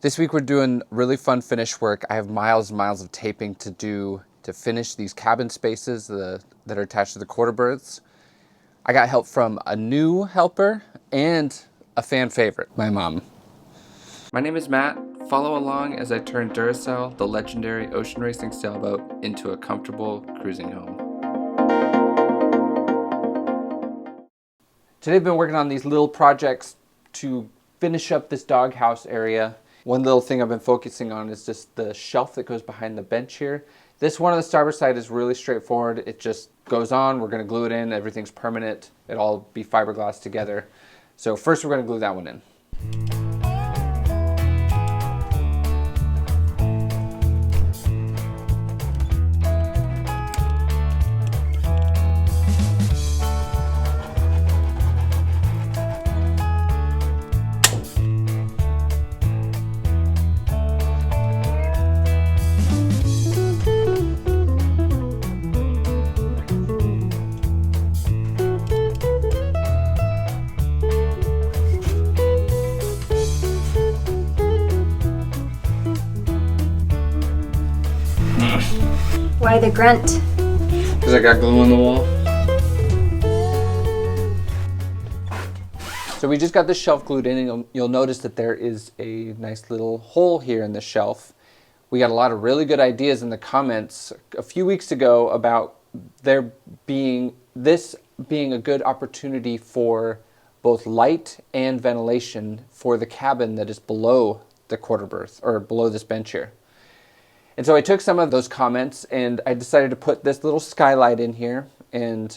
This week we're doing really fun finish work. I have miles and miles of taping to do to finish these cabin spaces that are attached to the quarter berths. I got help from a new helper and a fan favorite, my mom. My name is Matt. Follow along as I turn Duracell, the legendary ocean racing sailboat, into a comfortable cruising home. Today I've been working on these little projects to finish up this doghouse area. One little thing I've been focusing on is just the shelf that goes behind the bench here. This one on the starboard side is really straightforward. It just goes on, we're gonna glue it in, everything's permanent. It'll all be fiberglass together. So first we're gonna glue that one in. Why the grunt? Because I got glue on the wall. So we just got this shelf glued in, and you'll notice that there is a nice little hole here in the shelf. We got a lot of really good ideas in the comments a few weeks ago about this being a good opportunity for both light and ventilation for the cabin that is below the quarter berth, or below this bench here. And so I took some of those comments and I decided to put this little skylight in here, and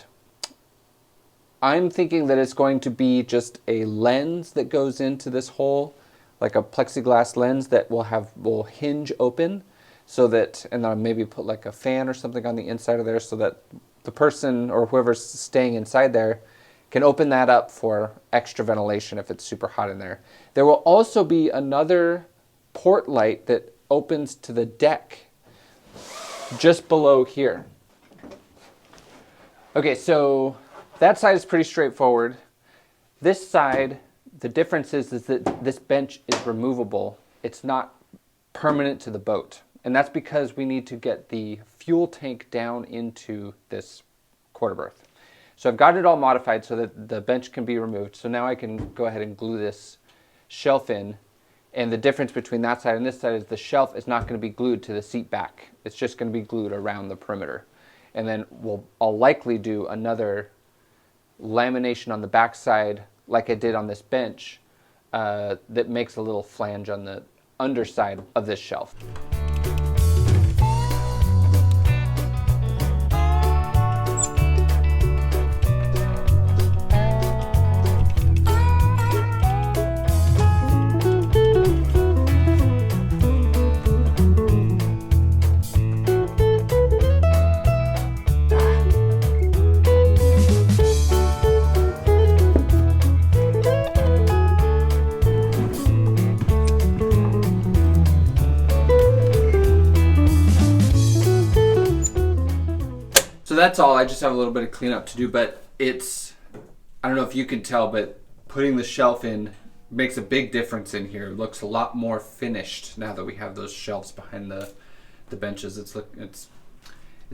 I'm thinking that it's going to be just a lens that goes into this hole, like a plexiglass lens that will hinge open, so that, and then I'll maybe put like a fan or something on the inside of there so that the person or whoever's staying inside there can open that up for extra ventilation if it's super hot in there. There will also be another port light that opens to the deck just below here. Okay, so that side is pretty straightforward. This side, the difference is that this bench is removable. It's not permanent to the boat. And that's because we need to get the fuel tank down into this quarter berth. So I've got it all modified so that the bench can be removed. So now I can go ahead and glue this shelf in. And the difference between that side and this side is the shelf is not going to be glued to the seat back. It's just going to be glued around the perimeter. And then I'll likely do another lamination on the back side like I did on this bench that makes a little flange on the underside of this shelf. So that's all. I just have a little bit of cleanup to do, but I don't know if you can tell, but putting the shelf in makes a big difference in here. It looks a lot more finished now that we have those shelves behind the benches. It's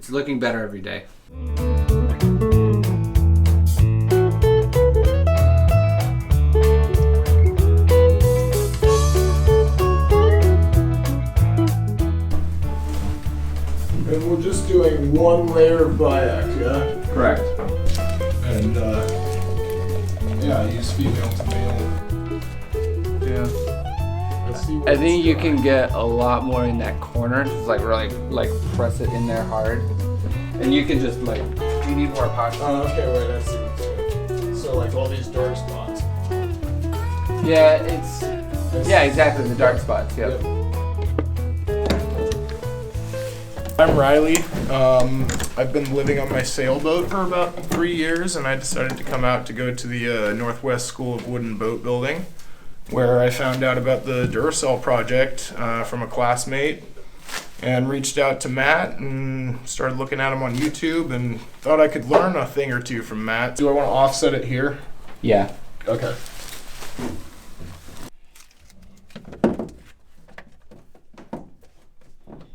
looking better every day. And we're just doing one layer of biac, yeah? Correct. And yeah, use female to male. Yeah. Let's see what I think you it's can got. get a lot more in that corner. Just like really press it in there hard. And you can just do you need more epoxy? Oh, okay, wait, I see what's good. So like all these dark spots. Yeah, exactly, the dark spots, yep. I'm Riley. I've been living on my sailboat for about 3 years, and I decided to come out to go to the Northwest School of Wood and Boat Building, where I found out about the Duracell project from a classmate, and reached out to Matt and started looking at him on YouTube and thought I could learn a thing or two from Matt. Do I want to offset it here? Yeah. Okay.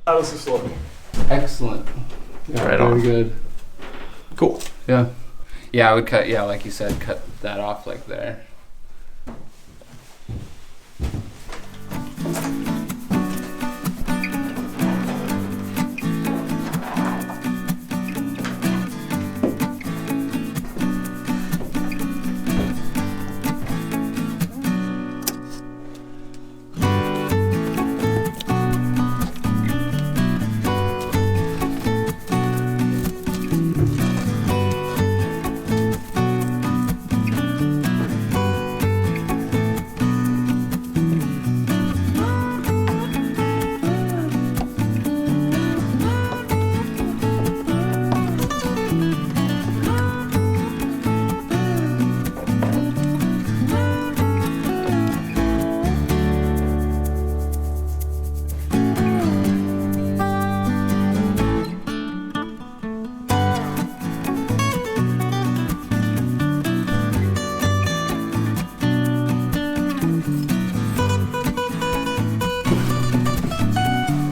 How does this look? Excellent. Yeah, Right very on. good. Cool. Yeah. Yeah, I would cut, yeah, like you said, cut that off like there.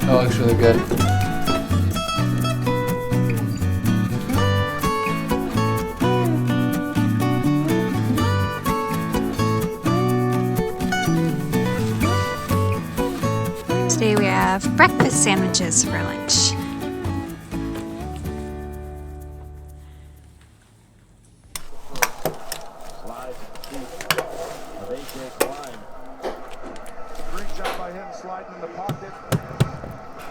Oh, looks really good. Today we have breakfast sandwiches for lunch. Great job by him sliding in the pocket.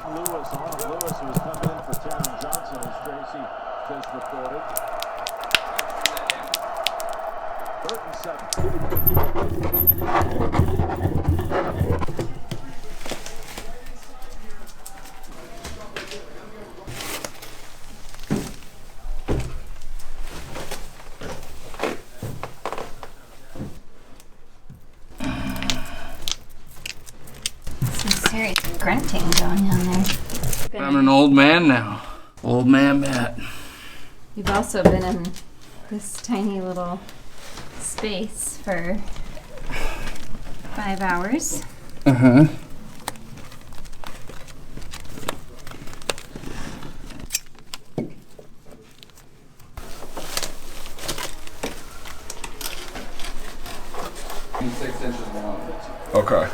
Lewis, Arnold Lewis, who was coming in for Taron Johnson, as Tracy just reported. Third and 7. Some serious grunting going on there. I'm an old man now. Old man Matt. You've also been in this tiny little space for 5 hours. Uh-huh. Okay.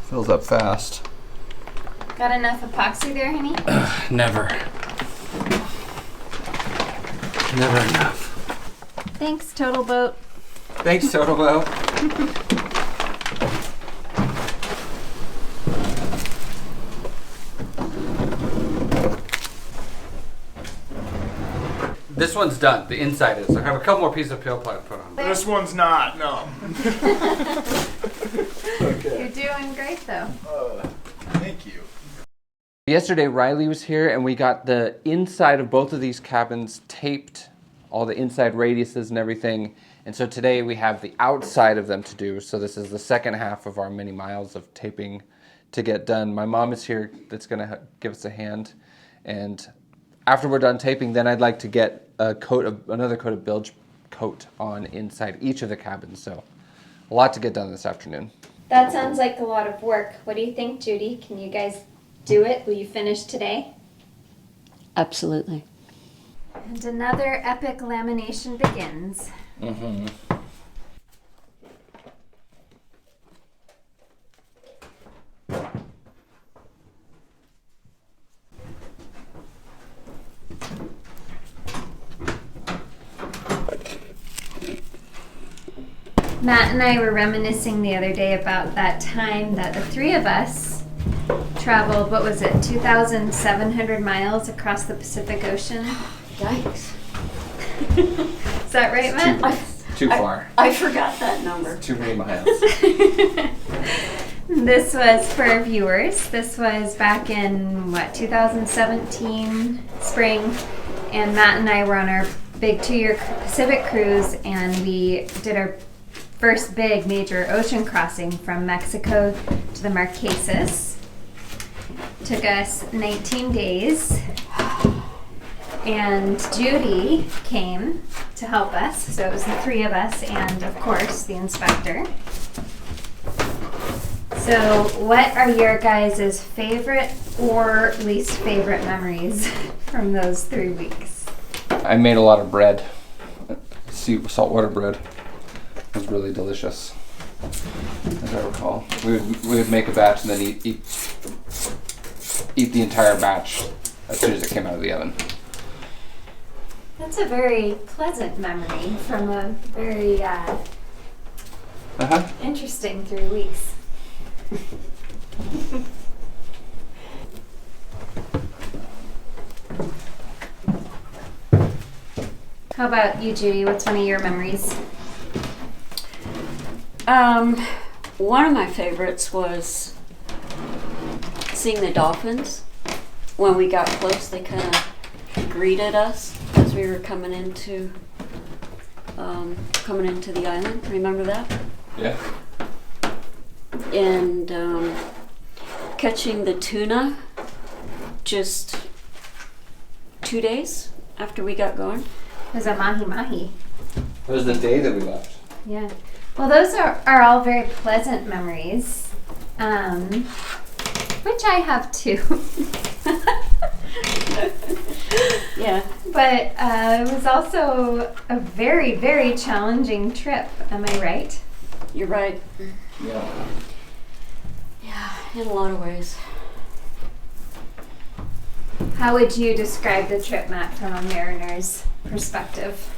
Fills up fast. Got enough epoxy there, honey? Never. Never enough. Thanks, Total Boat. Thanks, Total Boat. This one's done. The inside is. I have a couple more pieces of peel plug to put on. This one's not, no. You're doing great, though. Thank you. Yesterday, Riley was here, and we got the inside of both of these cabins taped, all the inside radiuses and everything. And so today we have the outside of them to do. So this is the second half of our many miles of taping to get done. My mom is here that's going to give us a hand. And after we're done taping, then I'd like to get another coat of bilge coat on inside each of the cabins. So a lot to get done this afternoon. That sounds like a lot of work. What do you think, Judy? Can you guys do it? Will you finish today? Absolutely. And another epic lamination begins. Mm-hmm. Matt and I were reminiscing the other day about that time that the three of us traveled, what was it, 2,700 miles across the Pacific Ocean? Yikes. Is that right, Matt? Too far. I forgot that number. Too many miles. This was for our viewers. This was back in, 2017 spring. And Matt and I were on our big 2-year Pacific cruise, and we did our first big major ocean crossing from Mexico to the Marquesas. Took us 19 days. And Judy came to help us. So it was the three of us and, of course, the inspector. So what are your guys' favorite or least favorite memories from those 3 weeks? I made a lot of bread. Saltwater bread. It was really delicious, as I recall. We would make a batch and then eat the entire batch as soon as it came out of the oven. That's a very pleasant memory from a very interesting 3 weeks. How about you, Judy? What's one of your memories? One of my favorites was seeing the dolphins. When we got close, they kind of greeted us as we were coming into the island. Remember that? Yeah. And catching the tuna just 2 days after we got going. It was a mahi-mahi. It was the day that we left. Yeah. Well, those are all very pleasant memories, which I have too. Yeah. But it was also a very, very challenging trip. Am I right? You're right. Yeah. Yeah, in a lot of ways. How would you describe the trip, Matt, from a mariner's perspective?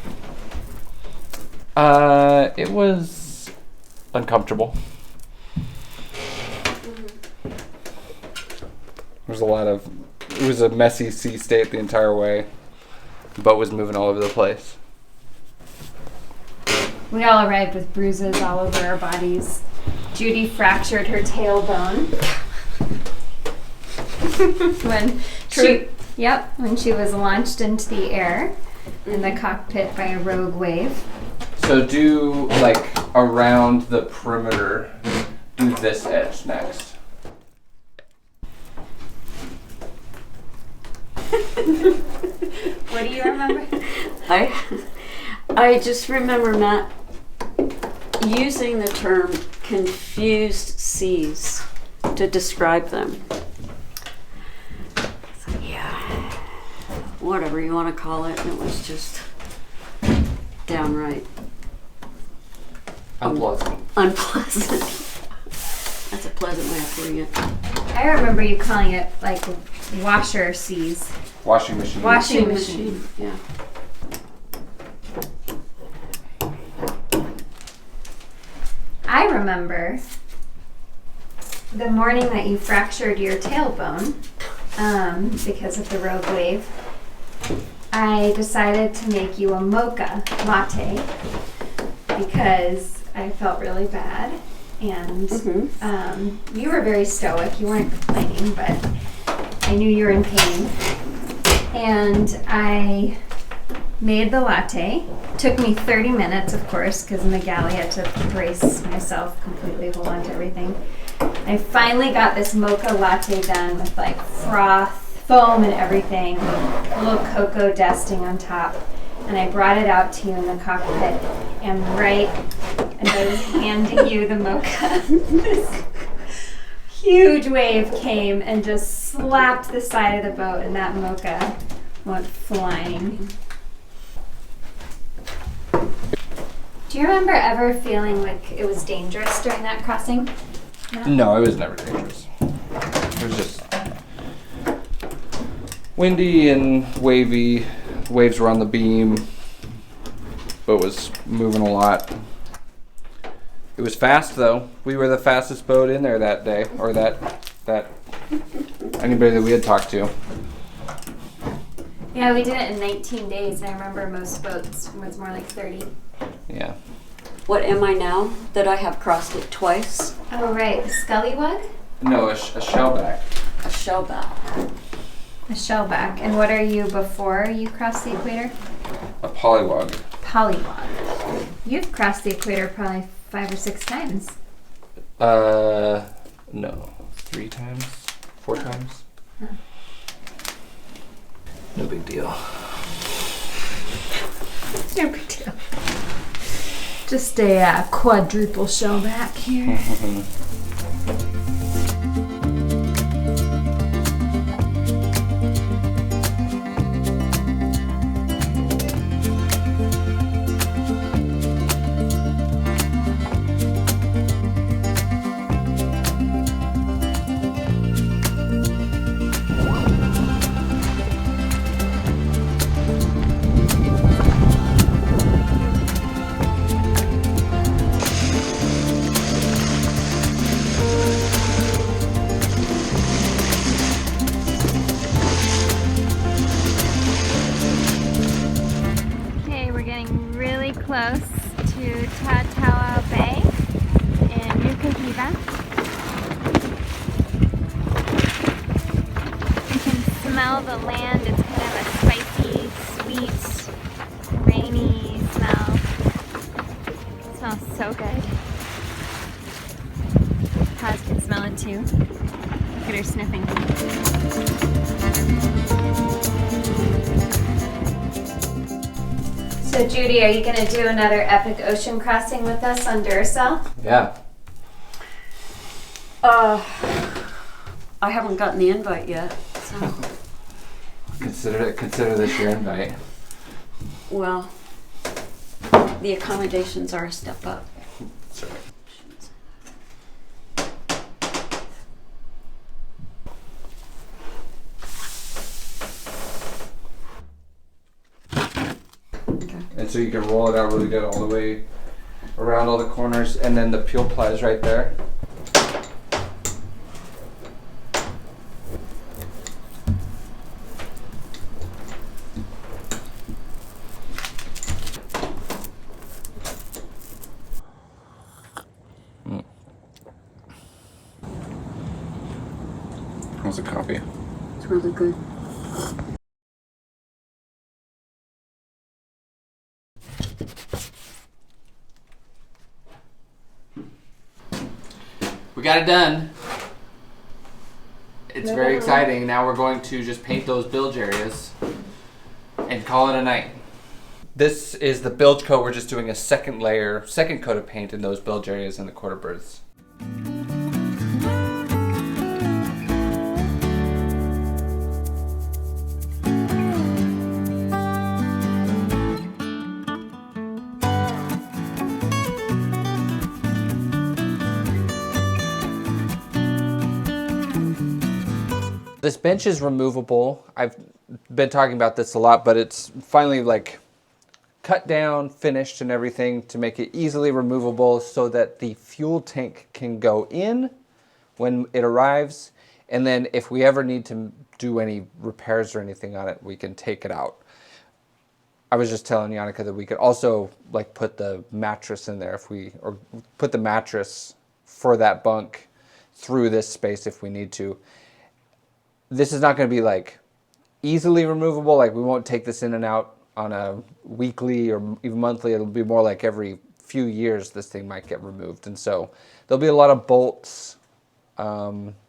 It was uncomfortable. It was a messy sea state the entire way. The boat was moving all over the place. We all arrived with bruises all over our bodies. Judy fractured her tailbone when she was launched into the air in the cockpit by a rogue wave. So do like around the perimeter, do this edge next. What do you remember? I just remember Matt using the term confused seas to describe them. So, yeah, whatever you want to call it, it was just downright unpleasant. That's a pleasant way of putting it. I remember you calling it like washer seas. Washing machine. Washing machine. Yeah. I remember the morning that you fractured your tailbone because of the rogue wave. I decided to make you a mocha latte because I felt really bad, and you were very stoic. You weren't complaining, but I knew you were in pain, and I made the latte. Took me 30 minutes, of course, because in the galley I had to brace myself completely, hold on to everything. I finally got this mocha latte done with like froth, foam and everything, a little cocoa dusting on top. And I brought it out to you in the cockpit, and right as I was handing you the mocha, this huge wave came and just slapped the side of the boat, and that mocha went flying. Do you remember ever feeling like it was dangerous during that crossing? No, it was never dangerous. It was just windy and wavy. Waves were on the beam. Boat was moving a lot. It was fast though. We were the fastest boat in there that day, or that anybody that we had talked to. Yeah, we did it in 19 days. I remember most boats was more like 30. Yeah. What am I now that I have crossed it twice? Oh, right. The Scullywug? No, a shellback. A shellback. A shellback. And what are you before you crossed the equator? A polywog. Polywog. You've crossed the equator probably 5 or 6 times. No. 3 times? 4 times? Huh. No big deal. No big deal. Just a quadruple shell back here. Close to Tatawa Bay in Nukuhiva. You can smell the land. It's kind of a spicy, sweet, rainy smell. It smells so good. Paz can smell it too. Look at her sniffing. So Judy, are you going to do another epic ocean crossing with us on Duracell? Yeah. I haven't gotten the invite yet, so. Consider this your invite. Well, the accommodations are a step up. That's right. And so you can roll it out really good all the way around all the corners, and then the peel ply is right there. How's the coffee? It's really good. We got it done. It's very exciting. Now we're going to just paint those bilge areas and call it a night. This is the bilge coat. We're just doing a second coat of paint in those bilge areas and the quarter berths. This bench is removable. I've been talking about this a lot, but it's finally like cut down, finished and everything to make it easily removable so that the fuel tank can go in when it arrives. And then if we ever need to do any repairs or anything on it, we can take it out. I was just telling Yannicka that we could also like put the mattress in there or put the mattress for that bunk through this space if we need to. This is not going to be like easily removable. Like we won't take this in and out on a weekly or even monthly. It'll be more like every few years this thing might get removed. And so there'll be a lot of bolts,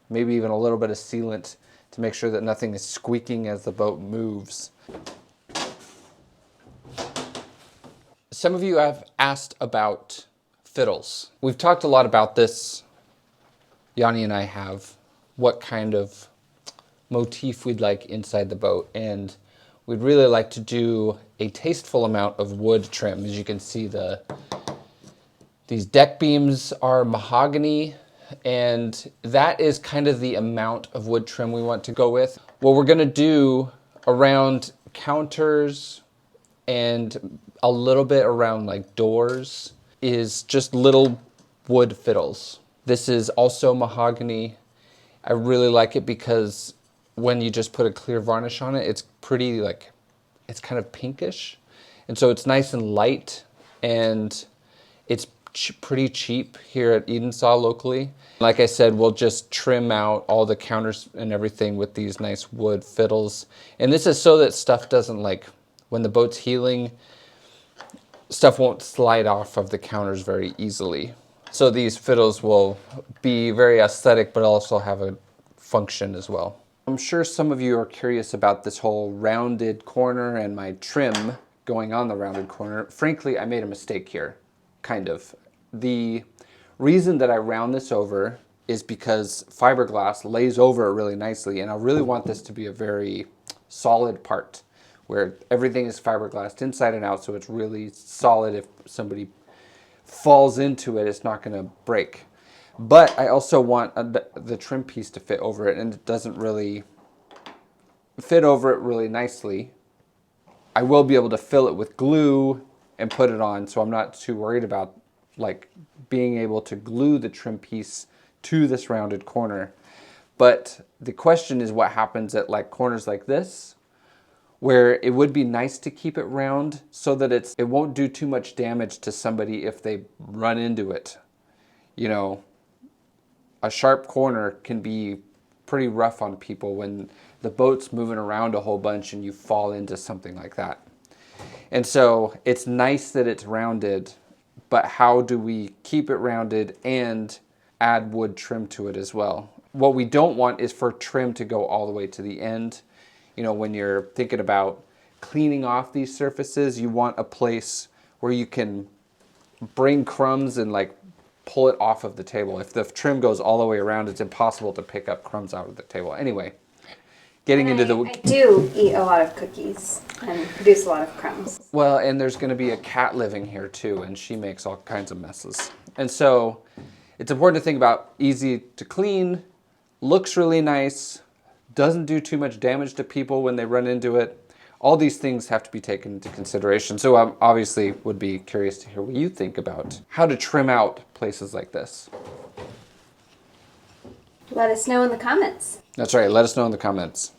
maybe even a little bit of sealant to make sure that nothing is squeaking as the boat moves. Some of you have asked about fiddles. We've talked a lot about this, Yanni and I have, what kind of motif we'd like inside the boat, and we'd really like to do a tasteful amount of wood trim. As you can see, these deck beams are mahogany, and that is kind of the amount of wood trim we want to go with. What we're going to do around counters and a little bit around like doors is just little wood fiddles. This is also mahogany. I really like it because when you just put a clear varnish on it, it's pretty like, it's kind of pinkish. And so it's nice and light, and it's pretty cheap here at Edensaw locally. Like I said, we'll just trim out all the counters and everything with these nice wood fiddles. And this is so that stuff doesn't like, when the boat's heeling, stuff won't slide off of the counters very easily. So these fiddles will be very aesthetic, but also have a function as well. I'm sure some of you are curious about this whole rounded corner and my trim going on the rounded corner. Frankly, I made a mistake here, kind of. The reason that I round this over is because fiberglass lays over it really nicely, and I really want this to be a very solid part where everything is fiberglassed inside and out, so it's really solid. If somebody falls into it, it's not going to break. But I also want the trim piece to fit over it, and it doesn't really fit over it really nicely. I will be able to fill it with glue and put it on, so I'm not too worried about like being able to glue the trim piece to this rounded corner. But the question is what happens at like corners like this, where it would be nice to keep it round so that it won't do too much damage to somebody if they run into it. You know, a sharp corner can be pretty rough on people when the boat's moving around a whole bunch and you fall into something like that. And so it's nice that it's rounded, but how do we keep it rounded and add wood trim to it as well? What we don't want is for trim to go all the way to the end. You know, when you're thinking about cleaning off these surfaces, you want a place where you can bring crumbs and like pull it off of the table. If the trim goes all the way around, it's impossible to pick up crumbs out of the table. Anyway, getting into the... I do eat a lot of cookies and produce a lot of crumbs. Well, and there's going to be a cat living here too, and she makes all kinds of messes. And so it's important to think about easy to clean, looks really nice, doesn't do too much damage to people when they run into it. All these things have to be taken into consideration. So I obviously would be curious to hear what you think about how to trim out places like this. Let us know in the comments. That's right, let us know in the comments.